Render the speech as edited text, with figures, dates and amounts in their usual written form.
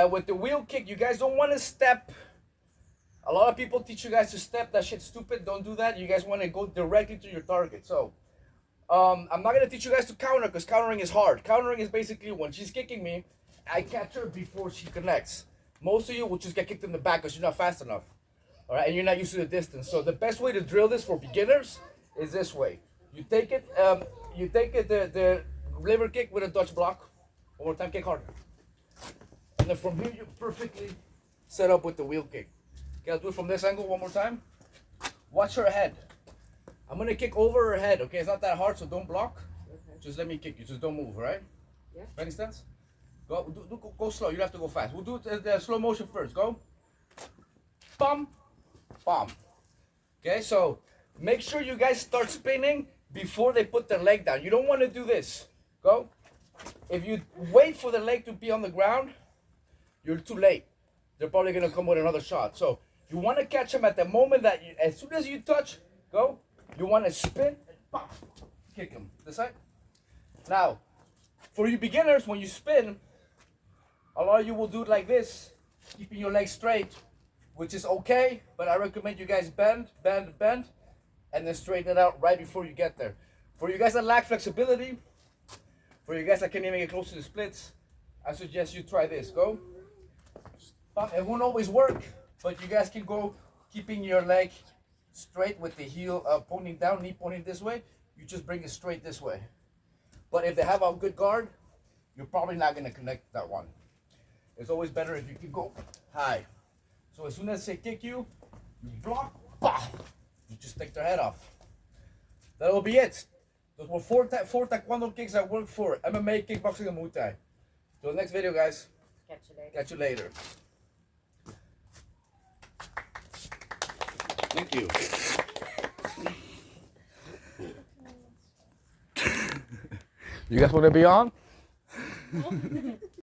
With the wheel kick, you guys don't want to step. A lot of people teach you guys to step. That shit's stupid. Don't do that. You guys want to go directly to your target. So, I'm not going to teach you guys to counter because countering is hard. Countering is basically when she's kicking me, I catch her before she connects. Most of you will just get kicked in the back because you're not fast enough. All right, and you're not used to the distance. So the best way to drill this for beginners is this way. You take it, the liver kick with a Dutch block. One more time, kick harder. And then from here, you're perfectly set up with the wheel kick. Okay, I'll do it from this angle one more time. Watch her head. I'm gonna kick over her head, okay? It's not that hard, so don't block. Okay. Just let me kick you, just don't move, all right? Yeah. Ready, stance? Go slow, you don't have to go fast. We'll do it the slow motion first, go. Bum, bum. Okay, so make sure you guys start spinning before they put their leg down. You don't wanna do this, go. If you wait for the leg to be on the ground, you're too late. They're probably gonna come with another shot. So you wanna catch them at the moment that you, as soon as you touch, go. You wanna spin and pop, kick them. This side. Now, for you beginners, when you spin, a lot of you will do it like this, keeping your legs straight, which is okay, but I recommend you guys bend, bend, bend, and then straighten it out right before you get there. For you guys that lack flexibility, for you guys that can't even get close to the splits, I suggest you try this. Go. It won't always work, but you guys can go keeping your leg straight with the heel pointing down, knee pointing this way. You just bring it straight this way. But if they have a good guard, you're probably not going to connect that one. It's always better if you can go high. So as soon as they kick you, you block, bah, you just take their head off. That'll be it. Those were four Taekwondo kicks that work for MMA, kickboxing, and Muay Thai. Till the next video, guys. Catch you later. Catch you later. Thank you. You guys want to be on?